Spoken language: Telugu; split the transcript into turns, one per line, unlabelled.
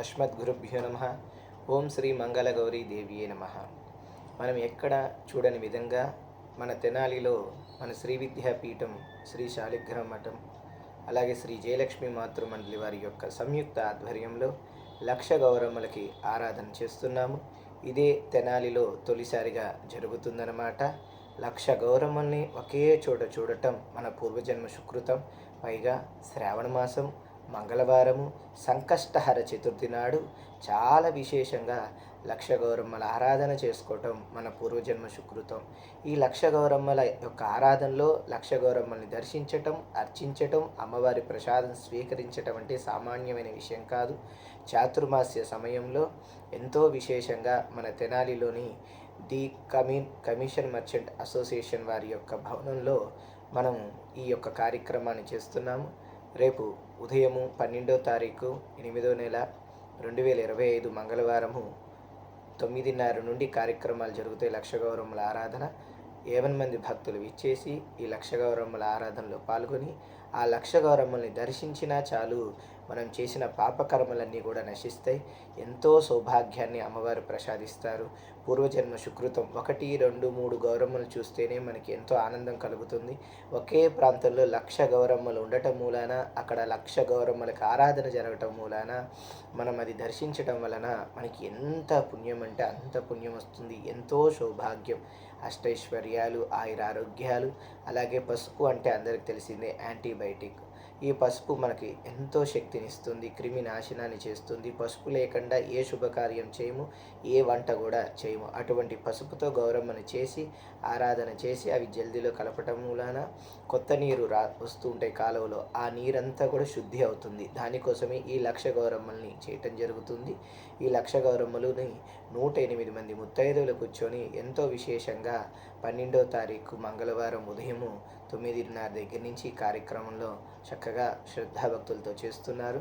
అస్మద్గురుభ్యో నమ. ఓం శ్రీ మంగళగౌరీ దేవియే నమ. మనం ఎక్కడ చూడని విధంగా మన తెనాలిలో మన శ్రీ విద్యాపీఠం, శ్రీ శాలిగ్రామ మఠం, అలాగే శ్రీ జయలక్ష్మి మాతృమండలి వారి యొక్క సంయుక్త ఆధ్వర్యంలో లక్ష గౌరమ్మలకి ఆరాధన చేస్తున్నాము. ఇదే తెనాలిలో తొలిసారిగా జరుగుతుందన్నమాట. లక్ష గౌరమ్మల్ని ఒకే చోట చూడటం మన పూర్వజన్మ సుకృతం. పైగా శ్రావణ మాసం, మంగళవారము, సంకష్టహర చతుర్థి నాడు చాలా విశేషంగా లక్ష గౌరమ్మల ఆరాధన చేసుకోవటం మన పూర్వజన్మ సుకృతం. ఈ లక్ష గౌరమ్మల యొక్క ఆరాధనలో లక్ష గౌరమ్మల్ని దర్శించటం, అర్చించటం, అమ్మవారి ప్రసాదం స్వీకరించటం అంటే సామాన్యమైన విషయం కాదు. చాతుర్మాస్య సమయంలో ఎంతో విశేషంగా మన తెనాలిలోని ది కమిషన్ మర్చెంట్ అసోసియేషన్ వారి యొక్క భవనంలో మనం ఈ యొక్క కార్యక్రమాన్ని చేస్తున్నాము. రేపు ఉదయము 12వ తారీఖు 8వ నెల 2025 మంగళవారము 9:30 నుండి కార్యక్రమాలు జరుగుతాయి. లక్ష గౌరమ్మల ఆరాధన 50 మంది భక్తులు విచ్చేసి ఈ లక్ష గౌరమ్మల ఆరాధనలో పాల్గొని ఆ లక్ష గౌరమ్మల్ని దర్శించినా చాలు, మనం చేసిన పాపకర్మలన్నీ కూడా నశిస్తాయి. ఎంతో సౌభాగ్యాన్ని అమ్మవారు ప్రసాదిస్తారు. పూర్వజన్మ సుకృతం 1, 2, 3 గౌరమ్మలు చూస్తేనే మనకి ఎంతో ఆనందం కలుగుతుంది. ఒకే ప్రాంతంలో లక్ష గౌరమ్మలు ఉండటం మూలాన, అక్కడ లక్ష గౌరమ్మలకు ఆరాధన జరగటం మూలాన మనం అది దర్శించటం వలన మనకి ఎంత పుణ్యం అంటే అంత పుణ్యం వస్తుంది. ఎంతో సౌభాగ్యం, అష్టైశ్వర్యాలు, ఆయురారోగ్యాలు. అలాగే పసుపు అంటే అందరికి తెలిసిందే యాంటీబయాటిక్. ఈ పసుపు మనకి ఎంతో శక్తినిస్తుంది, క్రిమి నాశనాన్ని చేస్తుంది. పసుపు లేకుండా ఏ శుభకార్యం చేయము, ఏ వంట కూడా చేయము. అటువంటి పసుపుతో గౌరమ్మని చేసి ఆరాధన చేసి అవి జల్దీలో కలపటం మూలాన కొత్త నీరు వస్తూ ఉంటాయి కాలువలో, ఆ నీరంతా కూడా శుద్ధి అవుతుంది. దానికోసమే ఈ లక్ష గౌరమ్మల్ని చేయటం జరుగుతుంది. ఈ లక్ష గౌరమ్మలని 108 మంది ముత్తైదువులు కూర్చొని ఎంతో విశేషంగా 12వ తారీఖు మంగళవారం ఉదయము 9:30 దగ్గర నుంచి కార్యక్రమంలో చక్కగా శ్రద్ధాభక్తులతో చేస్తున్నారు.